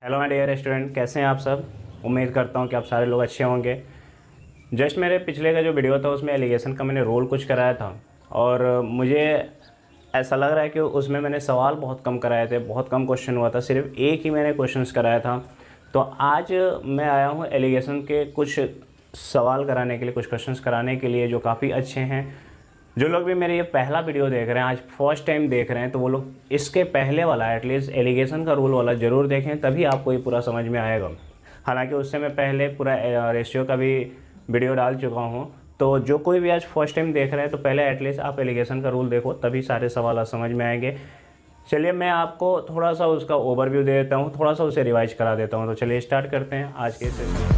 Hello my dear student, कैसे हैं आप सब। उम्मीद करता हूं कि आप सारे लोग अच्छे होंगे। जस्ट मेरे पिछले का जो वीडियो था उसमें एलिगेशन का मैंने रोल कुछ कराया था और मुझे ऐसा लग रहा है कि उसमें मैंने सवाल बहुत कम कराए थे, बहुत कम क्वेश्चन हुआ था, सिर्फ एक ही मैंने क्वेश्चंस कराया था। तो आज मैं आया हूँ एलिगेशन के कुछ सवाल कराने के लिए, कुछ क्वेश्चंस कराने के लिए जो काफ़ी अच्छे हैं। जो लोग भी मेरे ये पहला वीडियो देख रहे हैं, आज फर्स्ट टाइम देख रहे हैं, तो वो लोग इसके पहले वाला एटलीस्ट एलिगेशन का रूल वाला ज़रूर देखें, तभी आपको ये पूरा समझ में आएगा। हालांकि उससे मैं पहले पूरा रेशियो का भी वीडियो डाल चुका हूँ। तो जो कोई भी आज फर्स्ट टाइम देख रहे हैं तो पहले एटलीस्ट आप एलिगेशन का रूल देखो, तभी सारे सवाल समझ में आएंगे। चलिए मैं आपको थोड़ा सा उसका ओवरव्यू दे देता हूँ, थोड़ा सा उसे रिवाइज करा देता हूँ। तो चलिए स्टार्ट करते हैं आज के सेशन।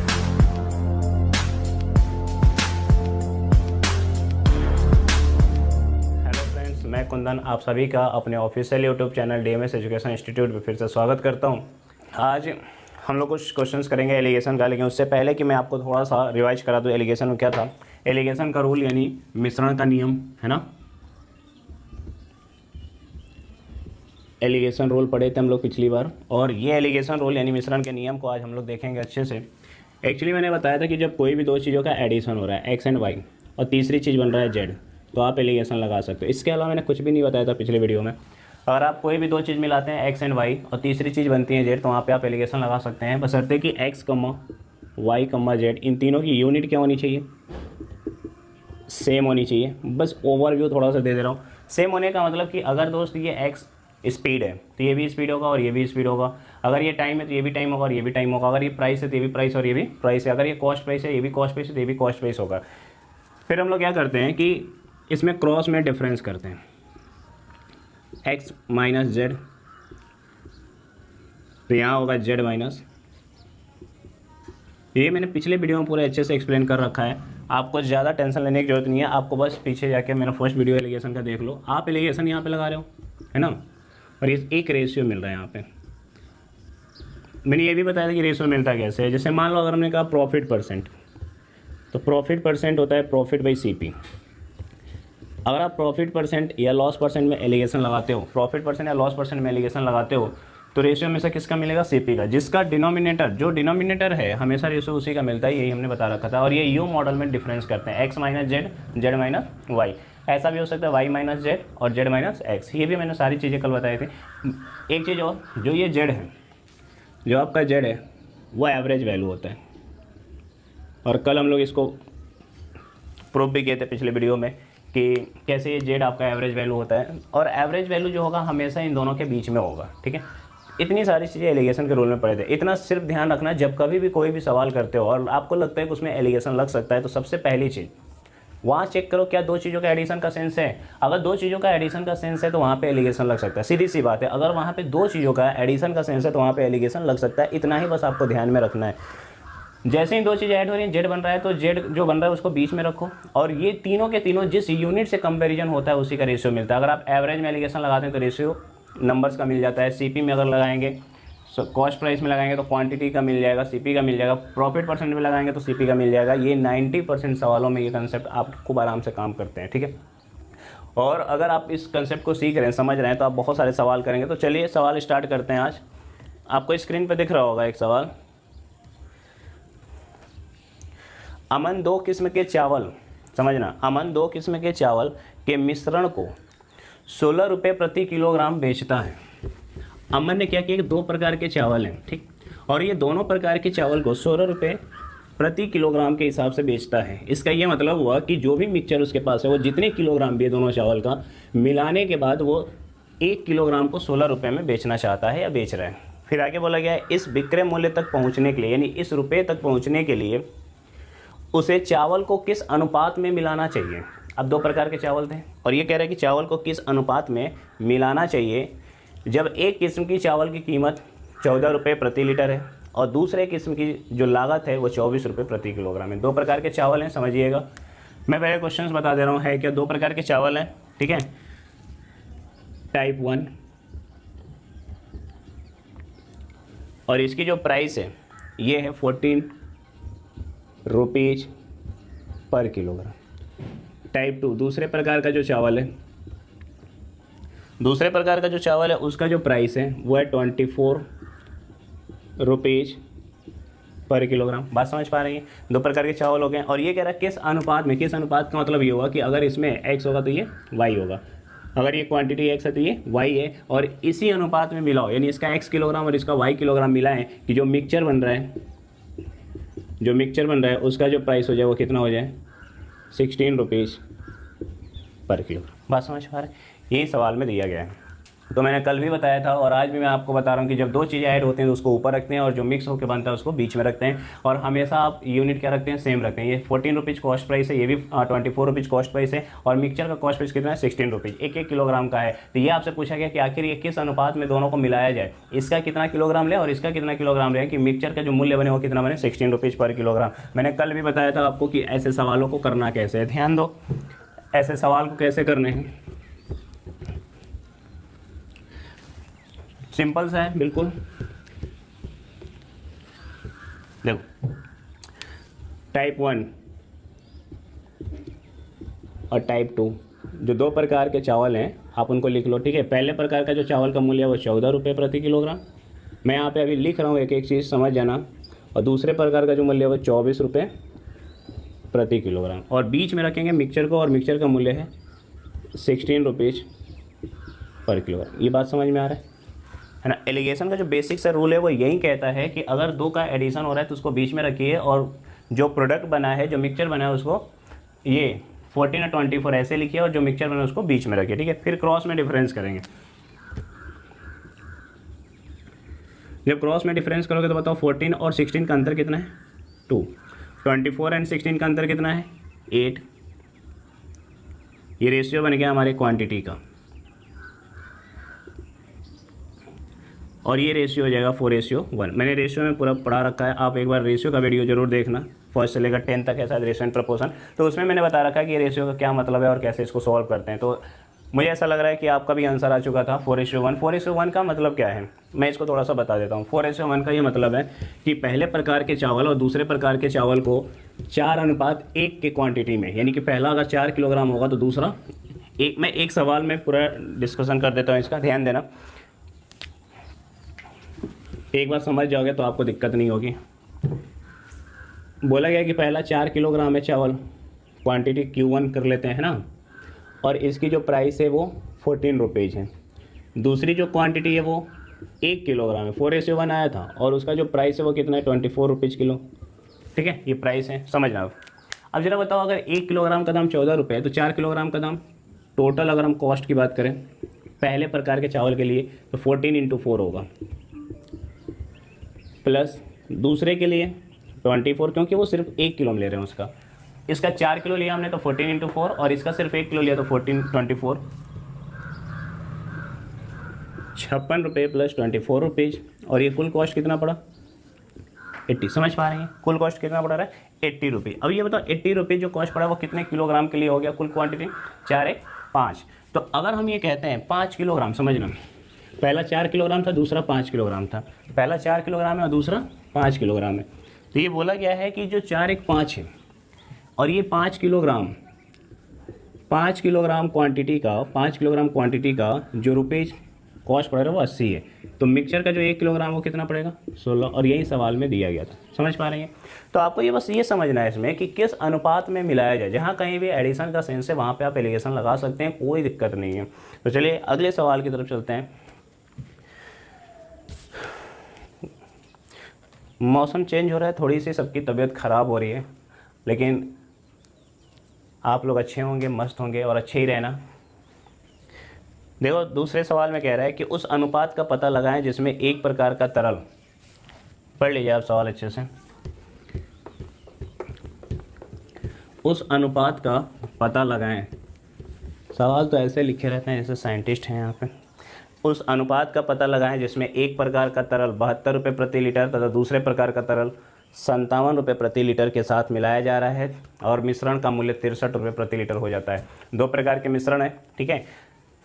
मैं कुंदन आप सभी का अपने official YouTube channel DMs education institute में फिर से स्वागत करता हूं। आज हम लोग कुछ क्वेश्चंस करेंगे एलिगेशन का, लेकिन उससे पहले कि मैं आपको थोड़ा सा रिवाइज करा दूं एलिगेशन में क्या था। एलिगेशन का रूल यानी मिश्रण का नियम है ना। एलिगेशन रूल पढ़े थे हम लोग पिछली बार, और ये एलिगेशन रूल यानी मिश्रण के नियम को आज हम लोग देखेंगे अच्छे से। एक्चुअली मैंने बताया था कि जब कोई भी दो चीज़ों का एडिशन हो रहा है एक्स एंड वाई, और तीसरी चीज़ बन रहा है जेड, तो आप एलिगेशन लगा सकते हो। इसके अलावा मैंने कुछ भी नहीं बताया था पिछले वीडियो में। अगर आप कोई भी दो चीज़ मिलाते हैं एक्स एंड वाई और तीसरी चीज़ बनती है जेड, तो वहाँ पे आप एलिगेशन लगा सकते हैं, बशर्ते कि एक्स कम्मा वाई कम्मा जेड इन तीनों की यूनिट क्या होनी चाहिए, सेम होनी चाहिए। बस ओवरव्यू थोड़ा सा दे दे रहा हूँ। सेम होने का मतलब कि अगर दोस्त ये एक्स स्पीड है तो ये भी स्पीड होगा और ये भी स्पीड होगा। अगर ये टाइम है तो ये भी टाइम होगा और ये भी टाइम होगा। अगर ये प्राइस है तो ये भी प्राइस और ये भी प्राइस है। अगर ये कॉस्ट प्राइस है, ये भी कॉस्ट प्राइस है, तो ये भी कॉस्ट प्राइस होगा। फिर हम लोग क्या करते हैं कि इसमें क्रॉस में डिफरेंस करते हैं, x माइनस जेड, तो यहाँ होगा z माइनस। ये मैंने पिछले वीडियो में पूरे अच्छे से एक्सप्लेन कर रखा है, आपको ज़्यादा टेंशन लेने की जरूरत नहीं है। आपको बस पीछे जाके मेरा फर्स्ट वीडियो एलिगेशन का देख लो। आप एलिगेशन यहाँ पे लगा रहे हो है ना, और ये एक रेशियो मिल रहा है यहाँ पे। मैंने ये भी बताया था कि रेशियो मिलता कैसे है। जैसे मान लो अगर हमने कहा प्रॉफिट परसेंट, तो प्रॉफिट परसेंट होता है प्रॉफिट बाई CP। अगर आप प्रॉफिट परसेंट या लॉस परसेंट में एलिगेशन लगाते हो, प्रॉफिट परसेंट या लॉस परसेंट में एलिगेशन लगाते हो, तो रेशियो में से किसका मिलेगा, CP का, जिसका डिनोमिनेटर, जो डिनोमिनेटर है हमेशा रेशियो उसी का मिलता है। यही हमने बता रखा था। और ये यू मॉडल में डिफरेंस करते हैं, x minus Z, Z minus Y. ऐसा भी हो सकता है y माइनस जेड और जेड माइनस एक्स। ये भी मैंने सारी चीज़ें कल बताई थी। एक चीज़ और, जो ये जेड है, जो आपका जेड है, वो एवरेज वैल्यू होता है। और कल हम लोग इसको प्रूफ भी किए थे पिछले वीडियो में कि कैसे ये जेड आपका एवरेज वैल्यू होता है। और एवरेज वैल्यू जो होगा हमेशा इन दोनों के बीच में होगा, ठीक है। इतनी सारी चीज़ें एलिगेशन के रूल में पढ़े थे। इतना सिर्फ ध्यान रखना, जब कभी भी कोई भी सवाल करते हो और आपको लगता है कि उसमें एलिगेशन लग सकता है, तो सबसे पहली चीज़ वहाँ चेक करो क्या दो चीज़ों का एडिशन का सेंस है। अगर दो चीज़ों का एडिशन का सेंस है तो वहाँ पे एलिगेशन लग सकता है, सीधी सी बात है। अगर वहाँ पे दो चीज़ों का एडिशन का सेंस है तो वहाँ पे एलिगेशन लग सकता है। इतना ही बस आपको ध्यान में रखना है। जैसे ही दो चीज़ें ऐड हो रही हैं, जेड बन रहा है, तो जेड जो बन रहा है उसको बीच में रखो, और ये तीनों के तीनों जिस यूनिट से कंपैरिजन होता है उसी का रेशियो मिलता है। अगर आप एवरेज में एलिगेशन लगाते हैं तो रेशियो नंबर्स का मिल जाता है। CP में अगर लगाएंगे, कॉस्ट प्राइस में लगाएंगे तो क्वांटिटी का मिल जाएगा, CP का मिल जाएगा। प्रॉफिट परसेंट में लगाएंगे तो CP का मिल जाएगा। ये 90% सवालों में ये कंसेप्ट आप खूब आराम से काम करते हैं, ठीक है। और अगर आप इस कंसेप्ट को सीख रहे हैं, समझ रहे हैं, तो आप बहुत सारे सवाल करेंगे। तो चलिए सवाल स्टार्ट करते हैं। आज आपको स्क्रीन पर दिख रहा होगा एक सवाल। अमन दो किस्म के चावल, समझना, अमन दो किस्म के चावल के मिश्रण को 16 रुपये प्रति किलोग्राम बेचता है। अमन ने क्या किया कि दो प्रकार के चावल हैं, ठीक, और ये दोनों प्रकार के चावल को 16 रुपये प्रति किलोग्राम के हिसाब से बेचता है। इसका ये मतलब हुआ कि जो भी मिक्सचर उसके पास है, वो जितने किलोग्राम भी है दोनों चावल का, मिलाने के बाद वो 1 किलोग्राम को 16 रुपये में बेचना चाहता है या बेच रहा है। फिर आगे बोला गया है इस विक्रय मूल्य तक पहुँचने के लिए, यानी इस रुपये तक पहुँचने के लिए उसे चावल को किस अनुपात में मिलाना चाहिए। अब दो प्रकार के चावल थे और ये कह रहा है कि चावल को किस अनुपात में मिलाना चाहिए जब एक किस्म की चावल की कीमत 14 रुपये प्रति लीटर है और दूसरे किस्म की जो लागत है वो 24 रुपये प्रति किलोग्राम है। दो प्रकार के चावल हैं, समझिएगा। मैं पहले क्वेश्चंस बता दे रहा हूँ, है क्या, दो प्रकार के चावल हैं, ठीक है। टाइप 1, और इसकी जो प्राइस है ये है 14 रुपीज पर किलोग्राम। टाइप 2, दूसरे प्रकार का जो चावल है, दूसरे प्रकार का जो चावल है उसका जो प्राइस है वो है 24 रुपीज़ पर किलोग्राम। बात समझ पा रही है? दो प्रकार के चावल हो गए और ये कह रहा है किस अनुपात में, किस अनुपात का मतलब ये होगा कि अगर इसमें x होगा तो ये y होगा, अगर ये क्वांटिटी x है तो ये y है, और इसी अनुपात में मिलाओ, यानी इसका x किलोग्राम और इसका y किलोग्राम मिलाएं कि जो मिक्सचर बन रहा है, जो मिक्सचर बन रहा है उसका जो प्राइस हो जाए वो कितना हो जाए, 16 रुपीज़ पर किलोग्राम। बात समझ पा रहे हैं? यही सवाल में दिया गया है। तो मैंने कल भी बताया था और आज भी मैं आपको बता रहा हूँ कि जब दो चीज़ें ऐड होते हैं तो उसको ऊपर रखते हैं और जो मिक्स होकर बनता है उसको बीच में रखते हैं, और हमेशा आप यूनिट क्या रखते हैं, सेम रखते हैं। ये 14 रुपीज़ कॉस्ट प्राइस है, ये भी 24 रुपीज़ कॉस्ट प्राइस है, और मिक्सचर का कॉस्ट प्राइस कितना है, 16 रुपीज़, 1 किलोग्राम का है। तो ये आपसे पूछा गया कि आखिर ये किस अनुपात में दोनों को मिलाया जाए, इसका कितना किलोग्राम ले और इसका कितना किलोग्राम ले, कि मिक्सचर का जो मूल्य बने वो कितना बने, 16 रुपीज़ पर किलोग्राम। मैंने कल भी बताया था आपको कि ऐसे सवालों को करना कैसे है। ध्यान दो, ऐसे सवाल को कैसे करने हैं, सिंपल सा है बिल्कुल। देखो, टाइप 1 और टाइप 2 जो दो प्रकार के चावल हैं आप उनको लिख लो, ठीक है। पहले प्रकार का जो चावल का मूल्य है वो 14 रुपये प्रति किलोग्राम, मैं यहाँ पे अभी लिख रहा हूँ, एक एक चीज़ समझ जाना। और दूसरे प्रकार का जो मूल्य है वो 24 रुपये प्रति किलोग्राम, और बीच में रखेंगे मिक्सचर को, और मिक्सचर का मूल्य है 16 रुपीज़ पर किलोग्राम। ये बात समझ में आ रहा है ना? एलिगेशन का जो बेसिक सा रूल है वो यही कहता है कि अगर दो का एडिशन हो रहा है तो उसको बीच में रखिए, और जो प्रोडक्ट बना है, जो मिक्सचर बना है उसको ये 14 और 24 ऐसे लिखिए, और जो मिक्सचर बना है उसको बीच में रखिए, ठीक है। फिर क्रॉस में डिफरेंस करेंगे। जब क्रॉस में डिफरेंस करोगे तो बताओ 14 और 16 का अंतर कितना है, 2। 24 एंड 16 का अंतर कितना है, 8। ये रेशियो बन गया हमारे क्वांटिटी का, और ये रेशियो हो जाएगा 4:1। मैंने रेशियो में पूरा पढ़ा रखा है, आप एक बार रेशियो का वीडियो जरूर देखना, फर्स्ट से लेकर 10 तक है शायद, रेशियो एंड प्रपोर्शन। तो उसमें मैंने बता रखा है कि ये रेशियो का क्या मतलब है और कैसे इसको सॉल्व करते हैं। तो मुझे ऐसा लग रहा है कि आपका भी आंसर आ चुका था 4:1। 4:1 का मतलब क्या है, मैं इसको थोड़ा सा बता देता हूँ। 4:1 का ये मतलब है कि पहले प्रकार के चावल और दूसरे प्रकार के चावल को 4:1 के क्वांटिटी में, यानी कि पहला अगर 4 किलोग्राम होगा तो दूसरा मैं एक सवाल में पूरा डिस्कशन कर देता हूँ इसका, ध्यान देना। एक बार समझ जाओगे तो आपको दिक्कत नहीं होगी। बोला गया कि पहला 4 किलोग्राम है चावल, क्वांटिटी Q1 कर लेते हैं ना, और इसकी जो प्राइस है वो 14 रुपीज़ है। दूसरी जो क्वांटिटी है वो 1 किलोग्राम है, 4:1 आया था, और उसका जो प्राइस है वो कितना है, 24 रुपीज़ किलो, ठीक है। ये प्राइस है, समझना। अब जरा बताओ, अगर 1 किलोग्राम का दाम 14 रुपये है तो 4 किलोग्राम का दाम टोटल, अगर हम कॉस्ट की बात करें पहले प्रकार के चावल के लिए तो 14 × 4 होगा, प्लस दूसरे के लिए 24, क्योंकि वो सिर्फ 1 किलो में ले रहे हैं उसका। इसका 4 किलो लिया हमने तो 14 × 4, और इसका सिर्फ 1 किलो लिया तो 24 56 रुपये प्लस 24 रुपीज़, और ये कुल कॉस्ट कितना पड़ा, 80। समझ पा रहे हैं? कुल कॉस्ट कितना पड़ रहा है, 80 रुपये। अब ये बताओ 80 रुपये जो कॉस्ट पड़ा वो कितने किलोग्राम के लिए हो गया, कुल क्वांटिटी 4 × 5। तो अगर हम ये कहते हैं 5 किलोग्राम, समझना, पहला 4 किलोग्राम था, दूसरा 5 किलोग्राम था, पहला 4 किलोग्राम है और दूसरा 5 किलोग्राम है। तो ये बोला गया है कि जो 4 × 5 है और ये 5 किलोग्राम क्वांटिटी का, 5 किलोग्राम क्वांटिटी का जो रुपीज़ कॉस्ट पड़ रहा है वो 80 है। तो मिक्सचर का जो 1 किलोग्राम वो कितना पड़ेगा, 16, और यही सवाल में दिया गया था। समझ पा रहे हैं? तो आपको ये बस ये समझना है इसमें कि किस अनुपात में मिलाया जाए। जहाँ कहीं भी एडिशन का सेंस है वहाँ पे आप एलिगेशन लगा सकते हैं, कोई दिक्कत नहीं है। तो चलिए अगले सवाल की तरफ चलते हैं। मौसम चेंज हो रहा है, थोड़ी सी सबकी तबीयत ख़राब हो रही है, लेकिन आप लोग अच्छे होंगे, मस्त होंगे और अच्छे ही रहना। देखो दूसरे सवाल में कह रहा है कि उस अनुपात का पता लगाएं जिसमें एक प्रकार का तरल, पढ़ लीजिए आप सवाल अच्छे से। उस अनुपात का पता लगाएं, सवाल तो ऐसे लिखे रहते हैं जैसे साइंटिस्ट हैं यहाँ पे। उस अनुपात का पता लगाएं जिसमें एक प्रकार का तरल 72 रुपये प्रति लीटर तथा दूसरे प्रकार का तरल 57 रुपये प्रति लीटर के साथ मिलाया जा रहा है, और मिश्रण का मूल्य 63 रुपये प्रति लीटर हो जाता है। दो प्रकार के मिश्रण है, ठीक है।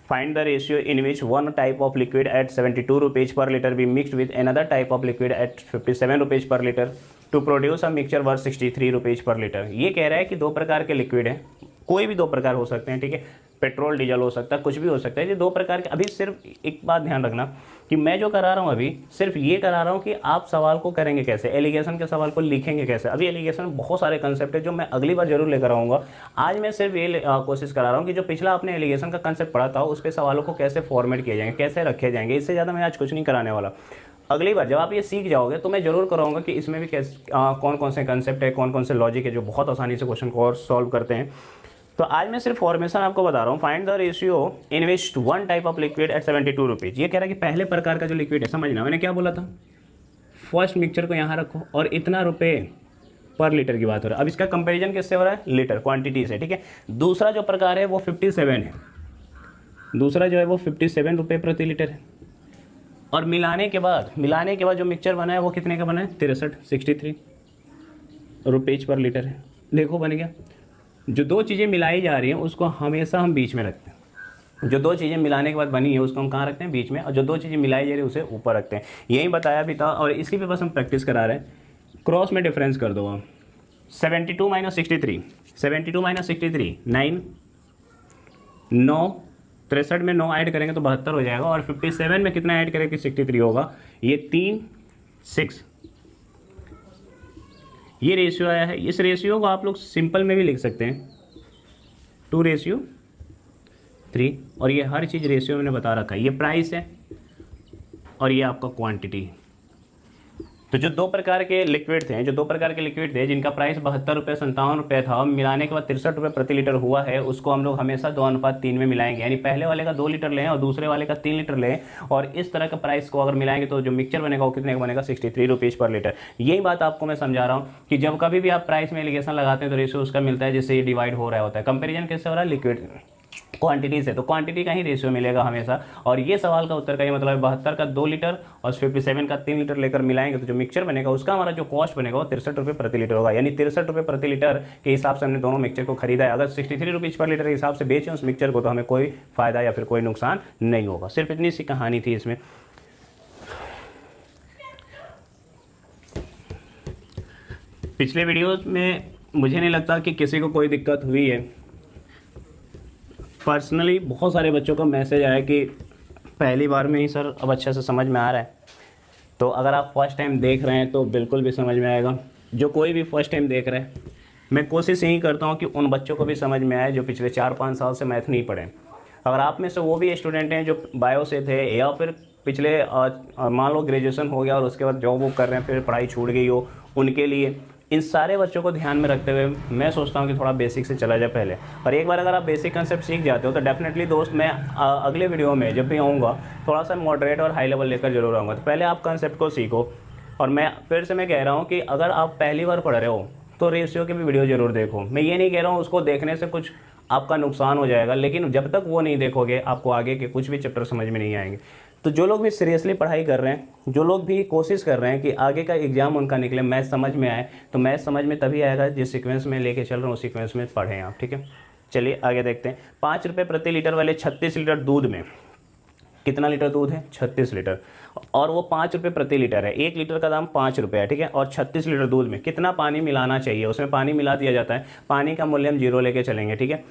Find the ratio in which one type of liquid at 72 rupees per litre be mixed with another type of liquid at 57 rupees per litre to produce a mixture worth 63 rupees per litre. ये कह रहा है कि दो प्रकार के liquid हैं, कोई भी दो प्रकार हो सकते हैं, ठीक है। पेट्रोल डीजल हो सकता है, कुछ भी हो सकता है। ये दो प्रकार के। अभी सिर्फ एक बात ध्यान रखना कि मैं जो करा रहा हूँ अभी सिर्फ ये करा रहा हूँ कि आप सवाल को करेंगे कैसे, एलिगेशन के सवाल को लिखेंगे कैसे। अभी एलिगेशन में बहुत सारे कंसेप्ट है जो मैं अगली बार जरूर लेकर आऊँगा। आज मैं सिर्फ ये कोशिश करा रहा हूँ कि जो पिछला आपने एलिगेशन का कंसेप्ट पढ़ा था उस पर सवालों को कैसे फॉर्मेट किए जाएंगे, कैसे रखे जाएंगे। इससे ज़्यादा मैं आज कुछ नहीं कराने वाला। अगली बार जब आप ये सीख जाओगे तो मैं जरूर कराऊंगा कि इसमें भी कैसे कौन कौन से कंसेप्ट है, कौन कौन से लॉजिक है जो बहुत आसानी से क्वेश्चन को और सॉल्व करते हैं। तो आज मैं सिर्फ फॉर्मेशन आपको बता रहा हूँ। Find the ratio in which one type of liquid at 72 rupees. ये कह रहा है कि पहले प्रकार का जो लिक्विड है, समझना मैंने क्या बोला था, फर्स्ट मिक्सचर को यहाँ रखो और इतना रुपये पर लीटर की बात हो रहा है। अब इसका कंपैरिजन किससे हो रहा है, लीटर क्वांटिटी से, ठीक है। दूसरा जो प्रकार है वो 57 है, दूसरा जो है वो 57 रुपये प्रति लीटर है। और मिलाने के बाद जो मिक्सचर बना है वो कितने का बना है, 63 रुपीज़ पर लीटर है। देखो बन गया। जो दो चीज़ें मिलाई जा रही हैं उसको हमेशा हम बीच में रखते हैं। जो दो चीज़ें मिलाने के बाद बनी है उसको हम कहाँ रखते हैं, बीच में। और जो दो चीज़ें मिलाई जा रही है उसे ऊपर रखते हैं। यही बताया भी था और इसी पे बस हम प्रैक्टिस करा रहे हैं। क्रॉस में डिफरेंस कर दो आप। 72 - 63, 72 - 63 9, 9 63 में 9 ऐड करेंगे तो 72 हो जाएगा। और 57 में कितना ऐड करेंगे, 63 होगा। ये 3 6 ये रेशियो आया है। इस रेशियो को आप लोग सिंपल में भी लिख सकते हैं, 2:3। और ये हर चीज़ रेशियो मैंने बता रखा है। ये प्राइस है और ये आपका क्वांटिटी। तो जो दो प्रकार के लिक्विड थे जिनका प्राइस 72 रुपये 57 रुपये था, मिलाने के बाद 63 रुपये प्रति लीटर हुआ है, उसको हम लोग हमेशा 2:3 में मिलाएंगे। यानी पहले वाले का 2 लीटर लें और दूसरे वाले का 3 लीटर लें। और इस तरह का प्राइस को अगर मिलाएंगे तो जो मिक्सचर बनेगा वो कितने का बनेगा, 63 रुपीज़ पर लीटर। यही बात आपको मैं समझा रहा हूँ कि जब कभी भी आप प्राइस में एलिगेशन लगाते हैं तो रेशियो उसका मिलता है जिससे ये डिवाइड हो रहा होता है। कंपेरिजन किससे हो रहा है, लिक्विड क्वांटिटी से। तो क्वांटिटी का ही रेशियो मिलेगा हमेशा। और ये सवाल का उत्तर का ये मतलब है 72 का 2 लीटर और 57 का 3 लीटर लेकर मिलाएंगे तो जो मिक्सचर बनेगा उसका हमारा जो कॉस्ट बनेगा वो 63 रुपये प्रति लीटर होगा। यानी 63 रुपये प्रति लीटर के हिसाब से हमने दोनों मिक्सचर को खरीदा है। अगर 63 रुपीज़ पर लीटर के हिसाब से बेचें उस मिक्सचर को तो हमें कोई फायदा या फिर कोई नुकसान नहीं होगा। सिर्फ इतनी सी कहानी थी इसमें। पिछले वीडियोज में मुझे नहीं लगता कि किसी को कोई दिक्कत हुई है। पर्सनली बहुत सारे बच्चों का मैसेज आया कि पहली बार में ही सर अब अच्छे से समझ में आ रहा है। तो अगर आप फर्स्ट टाइम देख रहे हैं तो बिल्कुल भी समझ में आएगा। जो कोई भी फर्स्ट टाइम देख रहे हैं, मैं कोशिश यही करता हूँ कि उन बच्चों को भी समझ में आए जो पिछले 4-5 साल से मैथ नहीं पढ़े। अगर आप में से वो भी स्टूडेंट हैं जो बायो से थे या फिर पिछले मान लो ग्रेजुएशन हो गया और उसके बाद जॉब वॉब कर रहे हैं, फिर पढ़ाई छूट गई हो, उनके लिए इन सारे बच्चों को ध्यान में रखते हुए मैं सोचता हूँ कि थोड़ा बेसिक से चला जाए पहले। और एक बार अगर आप बेसिक कंसेप्ट सीख जाते हो तो डेफिनेटली दोस्त मैं अगले वीडियो में जब भी आऊँगा थोड़ा सा मॉडरेट और हाई लेवल लेकर जरूर आऊँगा। तो पहले आप कंसेप्ट को सीखो। और मैं फिर से कह रहा हूँ कि अगर आप पहली बार पढ़ रहे हो तो रेशियो की भी वीडियो जरूर देखो। मैं ये नहीं कह रहा हूँ उसको देखने से कुछ आपका नुकसान हो जाएगा, लेकिन जब तक वो नहीं देखोगे आपको आगे के कुछ भी चैप्टर समझ में नहीं आएंगे। तो जो लोग भी सीरियसली पढ़ाई कर रहे हैं, जो लोग भी कोशिश कर रहे हैं कि आगे का एग्जाम उनका निकले, मैथ समझ में आए, तो मैथ समझ में तभी आएगा जिस सीक्वेंस में लेके चल रहा हूँ उस सीक्वेंस में पढ़ें आप, ठीक है। चलिए आगे देखते हैं। 5 रुपये प्रति लीटर वाले 36 लीटर दूध में कितना लीटर दूध है, 36 लीटर। और वो 5 रुपये प्रति लीटर है। 1 लीटर का दाम 5 रुपये है, ठीक है। और 36 लीटर दूध में कितना पानी मिलाना चाहिए, उसमें पानी मिला दिया जाता है। पानी का मूल्य हम 0 लेके चलेंगे, ठीक है,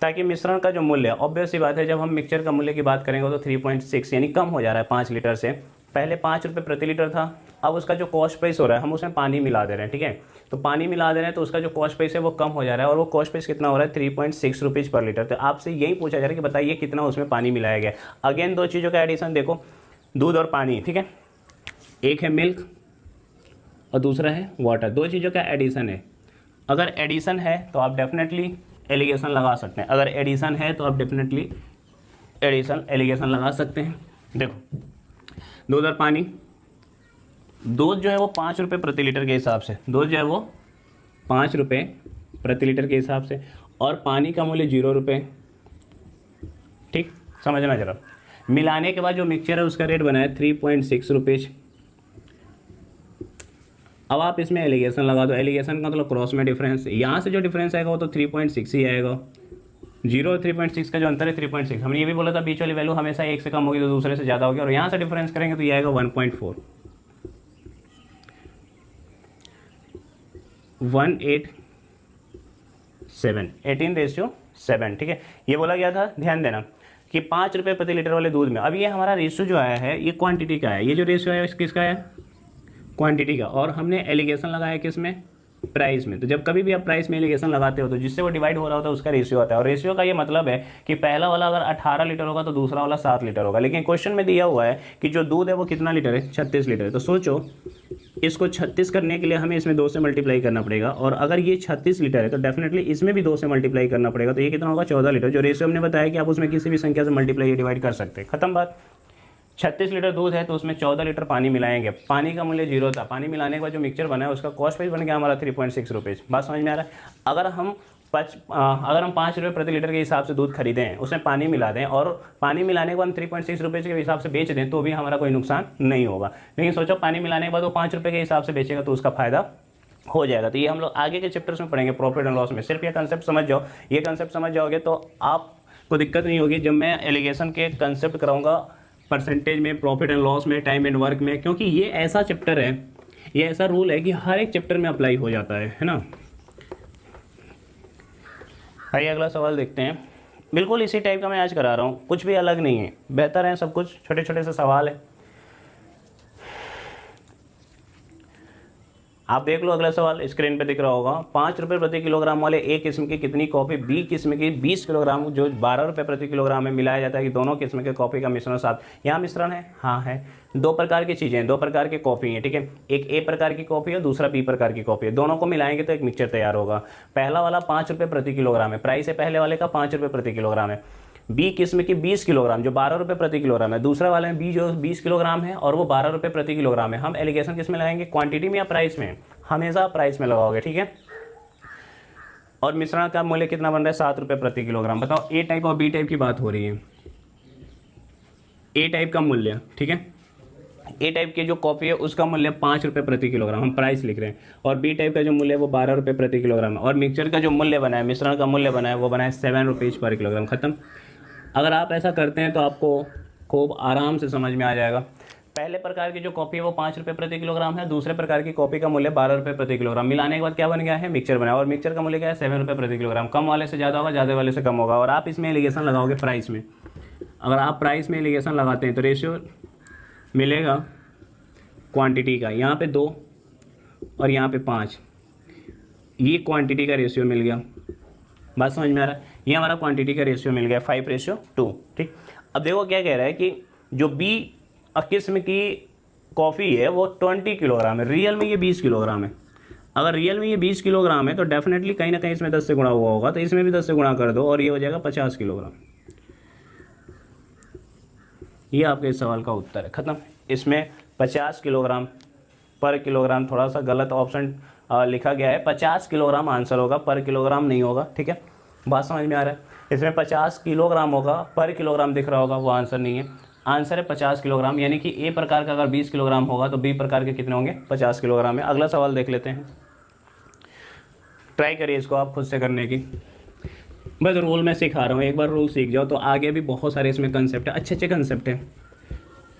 ताकि मिश्रण का जो मूल्य, ऑब्वियस सी बात है जब हम मिक्सचर का मूल्य की बात करेंगे तो 3.6 यानी कम हो जा रहा है 5 लीटर से। पहले 5 रुपये प्रति लीटर था, अब उसका जो कॉस्ट प्राइस हो रहा है हम उसमें पानी मिला दे रहे हैं, ठीक है। तो पानी मिला दे रहे हैं तो उसका जो कॉस्ट प्राइस है वो कम हो जा रहा है। और वो कॉस्ट प्राइस कितना हो रहा है, 3.6 रुपीज़ पर लीटर। तो आपसे यही पूछा जा रहा है कि बताइए कितना उसमें पानी मिलाया गया। अगेन दो चीज़ों का एडिशन देखो, दूध और पानी, ठीक है। एक है मिल्क और दूसरा है वाटर। दो चीज़ों का एडिशन है। अगर एडिशन है तो आप डेफिनेटली एलिगेशन लगा सकते हैं। अगर एडिशन है तो आप डेफिनेटली एलिगेशन लगा सकते हैं। देखो दूध और पानी, दूध जो है वो 5 रुपये प्रति लीटर के हिसाब से, दूध जो है वो 5 रुपये प्रति लीटर के हिसाब से, और पानी का मूल्य 0 रुपये, ठीक, समझना जरा। मिलाने के बाद जो मिक्सचर है उसका रेट बना है 3.6 रुपीज़। अब आप इसमें एलिगेशन लगा दो। एलिगेशन का मतलब क्रॉस में डिफरेंस, यहाँ से जो डिफरेंस आएगा वो तो 3.6 ही आएगा। 0 और 3.6 का जो अंतर है 3.6। हमने ये भी बोला था बीच वाली वैल्यू हमेशा एक से कम होगी तो दूसरे से ज़्यादा होगी। और यहाँ से डिफरेंस करेंगे तो ये आएगा 1.4, 187, 18:1 7, ठीक है। ये बोला गया था, ध्यान देना कि 5 रुपये प्रति लीटर वाले दूध में। अब ये हमारा रेशियो जो आया है ये क्वांटिटी का है, ये जो रेशियो है किसका है, क्वांटिटी का, और हमने एलिगेशन लगाया किसमें, प्राइस में। तो जब कभी भी आप प्राइस में एलिगेशन लगाते हो तो जिससे वो डिवाइड हो रहा होता है उसका रेशियो आता है, और रेशियो का ये मतलब है कि पहला वाला अगर 18 लीटर होगा तो दूसरा वाला 7 लीटर होगा। लेकिन क्वेश्चन में दिया हुआ है कि जो दूध है वो कितना लीटर है, 36 लीटर है। तो सोचो इसको 36 करने के लिए हमें इसमें 2 से मल्टीप्लाई करना पड़ेगा, और अगर ये 36 लीटर है तो डेफिनेटली इसमें भी 2 से मल्टीप्लाई करना पड़ेगा। तो ये कितना होगा, 14 लीटर। जो रेशियो हमने बताया कि आप उसमें किसी भी संख्या से मल्टीप्लाई या डिवाइड कर सकते हैं, खत्म बात। 36 लीटर दूध है तो उसमें 14 लीटर पानी मिलाएंगे। पानी का मूल्य 0 था, पानी मिलाने के बाद जो मिक्सचर बना है उसका कॉस्ट प्राइस बन गया हमारा 3.6 रुपीज़। बात समझ में आ रहा है। अगर हम 5 रुपये प्रति लीटर के हिसाब से दूध खरीदें, उसमें पानी मिला दें और पानी मिलाने के बाद हम 3.6 रुपये के हिसाब से बेच दें तो भी हमारा कोई नुकसान नहीं होगा। लेकिन सोचो पानी मिलाने के बाद वो 5 रुपये के हिसाब से बेचेगा तो उसका फायदा हो जाएगा। तो ये हम लोग आगे के चैप्टर्स में पढ़ेंगे, प्रॉफिट एंड लॉस में। सिर्फ ये कंसेप्ट समझ जाओ, ये कंसेप्ट समझ जाओगे तो आपको दिक्कत नहीं होगी जब मैं एलिगेशन के कंसेप्ट कराऊंगा परसेंटेज में, प्रॉफिट एंड लॉस में, टाइम एंड वर्क में, क्योंकि ये ऐसा चैप्टर है, ये ऐसा रूल है कि हर एक चैप्टर में अप्लाई हो जाता है ना। आइए अगला सवाल देखते हैं। बिल्कुल इसी टाइप का मैं आज करा रहा हूँ, कुछ भी अलग नहीं है, बेहतर है सब कुछ, छोटे छोटे से सवाल है। आप देख लो अगला सवाल स्क्रीन पे दिख रहा होगा। 5 रुपये प्रति किलोग्राम वाले ए किस्म की कितनी कॉफ़ी बी किस्म की 20 किलोग्राम जो 12 रुपये प्रति किलोग्राम में मिलाया जाता है कि दोनों किस्म के कॉफ़ी का मिश्रण साथ। यहाँ मिश्रण है, हाँ है। 2 प्रकार की चीज़ें हैं, 2 प्रकार की कॉफ़ी हैं, ठीक है। एक ए प्रकार की कॉफ़ी है, दूसरा बी प्रकार की कॉफ़ी है। दोनों को मिलाएंगे तो एक मिक्सचर तैयार होगा। पहला वाला 5 रुपये प्रति किलोग्राम है, प्राइस है पहले वाले का 5 रुपये प्रति किलोग्राम है। बी किस्म की 20 किलोग्राम जो 12 रुपये प्रति किलोग्राम है, दूसरा वाले में बी जो 20 किलोग्राम है और वो 12 रुपये प्रति किलोग्राम है। हम एलिगेशन किस में लगाएंगे, क्वांटिटी में या प्राइस में? हमेशा प्राइस में लगाओगे, ठीक है। और मिश्रण का मूल्य कितना बन रहा है, 7 रुपये प्रति किलोग्राम। बताओ ए टाइप और बी टाइप की बात हो रही है। ए टाइप का मूल्य, ठीक है, ए टाइप की जो कॉफ़ी है उसका मूल्य 5 रुपये प्रति किलोग्राम, हम प्राइस लिख रहे हैं। और बी टाइप का जो मूल्य है वो 12 रुपये प्रति किलोग्राम है। और मिक्सचर का जो मूल्य बना है, मिश्रण का मूल्य बना है, वो बना है 7 रुपीज़ पर किलोग्राम। खत्म। अगर आप ऐसा करते हैं तो आपको खूब आराम से समझ में आ जाएगा। पहले प्रकार की जो कॉफ़ी है वो 5 रुपये प्रति किलोग्राम है, दूसरे प्रकार की कॉफ़ी का मूल्य 12 रुपये प्रति किलोग्राम। मिलाने के बाद क्या बन गया है, मिक्सचर बना। और मिक्सचर का मूल्य क्या है, 7 रुपये प्रति किलोग्राम। कम वाले से ज़्यादा होगा, ज़्यादा वाले से कम होगा। और आप इसमें एलिगेशन लगाओगे प्राइस में। अगर आप प्राइस में एलिगेशन लगाते हैं तो रेशियो मिलेगा क्वांटिटी का, यहाँ पे 2 और यहाँ पे 5, ये क्वांटिटी का रेशियो मिल गया। बात समझ में आ रहा है। ये हमारा क्वांटिटी का रेशियो मिल गया 5:2, ठीक। अब देखो क्या कह रहा है कि जो बी किस्म की कॉफ़ी है वो 20 किलोग्राम है, रियल में ये 20 किलोग्राम है। अगर रियल में ये 20 किलोग्राम है तो डेफिनेटली कहीं ना कहीं इसमें 10 से गुणा हुआ होगा, तो इसमें भी 10 से गुणा कर दो और ये हो जाएगा 50 किलोग्राम। ये आपके इस सवाल का उत्तर है, खत्म। इसमें 50 किलोग्राम पर किलोग्राम, थोड़ा सा गलत ऑप्शन लिखा गया है, 50 किलोग्राम आंसर होगा, पर किलोग्राम नहीं होगा, ठीक है। बात समझ में आ रहा है। इसमें 50 किलोग्राम होगा, पर किलोग्राम दिख रहा होगा, वो आंसर नहीं है। आंसर है 50 किलोग्राम, यानी कि ए प्रकार का अगर 20 किलोग्राम होगा तो बी प्रकार के कितने होंगे, 50 किलोग्राम है। अगला सवाल देख लेते हैं। ट्राई करिए इसको आप खुद से करने की। बस रूल मैं सिखा रहा हूँ, एक बार रूल सीख जाओ तो आगे भी बहुत सारे इसमें कंसेप्ट है, अच्छे अच्छे कंसेप्ट हैं।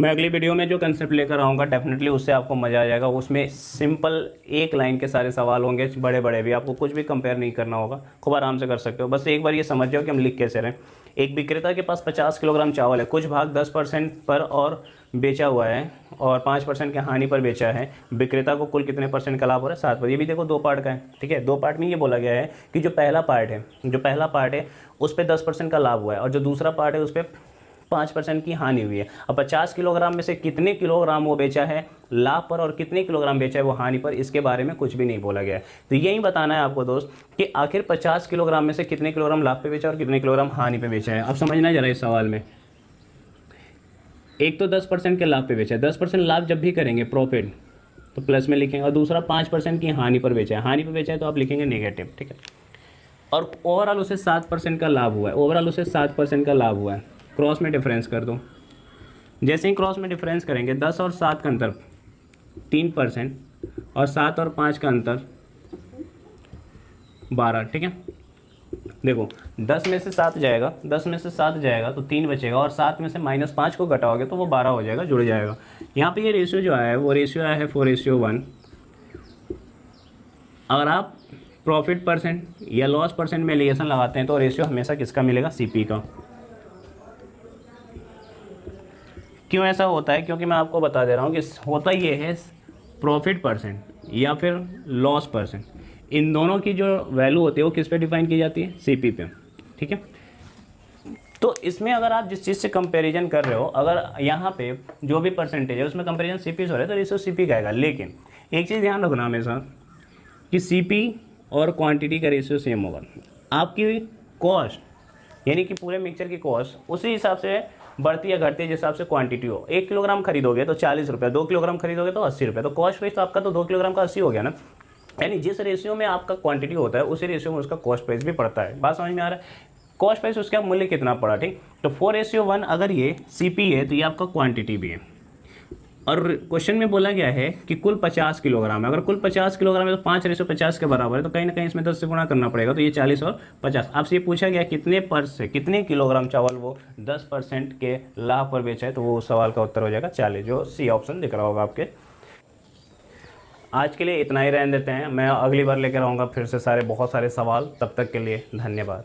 मैं अगली वीडियो में जो कंसेप्ट लेकर आऊँगा डेफिनेटली उससे आपको मज़ा आ जाएगा। उसमें सिंपल एक लाइन के सारे सवाल होंगे, बड़े बड़े भी, आपको कुछ भी कंपेयर नहीं करना होगा, खूब आराम से कर सकते हो। बस एक बार ये समझ जाओ कि हम लिख कैसे रहे हैं। एक विक्रेता के पास 50 किलोग्राम चावल है, कुछ भाग 10% पर और बेचा हुआ है और 5% की हानि पर बेचा है। विक्रेता को कुल कितने परसेंट का लाभ हो रहा है, 7%। ये भी देखो 2 पार्ट का है, ठीक है। 2 पार्ट में ये बोला गया है कि जो पहला पार्ट है उस पर 10% का लाभ हुआ है और जो दूसरा पार्ट है उस पर 5% की हानि हुई है। अब 50 किलोग्राम में से कितने किलोग्राम वो बेचा है लाभ पर और कितने किलोग्राम बेचा है वो हानि पर, इसके बारे में कुछ भी नहीं बोला गया है। तो यही बताना है आपको दोस्त कि आखिर 50 किलोग्राम में से कितने किलोग्राम लाभ पे बेचा और कितने किलोग्राम हानि पे बेचा है। अब समझना जरा इस सवाल में। एक तो 10% के लाभ पे बेचा है, 10% लाभ जब भी करेंगे प्रॉफिट तो प्लस में लिखेंगे, और दूसरा 5% की हानि पर बेचा है, हानि पर बेचा है तो आप लिखेंगे नेगेटिव, ठीक है। और ओवरऑल उसे 7% का लाभ हुआ है, ओवरऑल उसे 7% का लाभ हुआ है। क्रॉस में डिफरेंस कर दो। जैसे ही क्रॉस में डिफरेंस करेंगे 10 और 7 का अंतर 3% और 7 और 5 का अंतर 12, ठीक है। देखो 10 में से 7 जाएगा, 10 में से 7 जाएगा तो 3 बचेगा और 7 में से -5 को घटाओगे तो वो 12 हो जाएगा, जुड़ जाएगा। यहाँ पे ये रेशियो जो आया है वो रेशियो आया है 4:1। अगर आप प्रॉफिट परसेंट या लॉस परसेंट में एलिगेशन लगाते हैं तो रेशियो हमेशा किसका मिलेगा, सीपी का। क्यों ऐसा होता है, क्योंकि मैं आपको बता दे रहा हूँ कि होता ये है प्रॉफिट परसेंट या फिर लॉस परसेंट, इन दोनों की जो वैल्यू होती है वो किस पे डिफाइन की जाती है, सीपी पे। ठीक है, तो इसमें अगर आप जिस चीज़ से कंपैरिजन कर रहे हो, अगर यहाँ पे जो भी परसेंटेज है उसमें कंपैरिजन सीपी से हो रहा है तो रेशियो सीपी का आएगा। लेकिन एक चीज़ ध्यान रखना हमेशा कि सीपी और क्वांटिटी का रेशियो सेम होगा। आपकी कॉस्ट यानी कि पूरे मिक्सचर की कॉस्ट उसी हिसाब से बढ़ती या घटती है जिस हिसाब से क्वांटिटी हो। 1 किलोग्राम खरीदोगे तो 40 रुपये, 2 किलोग्राम खरीदोगे तो 80 रुपये, तो कॉस्ट प्राइस तो आपका तो 2 किलोग्राम का 80 हो गया ना। यानी जिस रेशियो में आपका क्वांटिटी होता है उसी रेशियो में उसका कॉस्ट प्राइस भी पड़ता है। बात समझ में आ रहा है, कॉस्ट प्राइस उसका मूल्य कितना पड़ा। ठीक, तो 4:1 अगर ये सीपी है तो ये आपका क्वांटिटी भी है। और क्वेश्चन में बोला गया है कि कुल 50 किलोग्राम है, अगर कुल 50 किलोग्राम है तो 5:50 के बराबर है, तो कहीं ना कहीं इसमें 10 से गुणा करना पड़ेगा, तो ये 40 और 50। आपसे ये पूछा गया कितने किलोग्राम चावल वो 10% के लाभ पर बेचा है, तो वो सवाल का उत्तर हो जाएगा 40, जो सी ऑप्शन दिख रहा होगा आपके। आज के लिए इतना ही रहने देते हैं, मैं अगली बार लेकर आऊँगा फिर से बहुत सारे सवाल। तब तक के लिए धन्यवाद।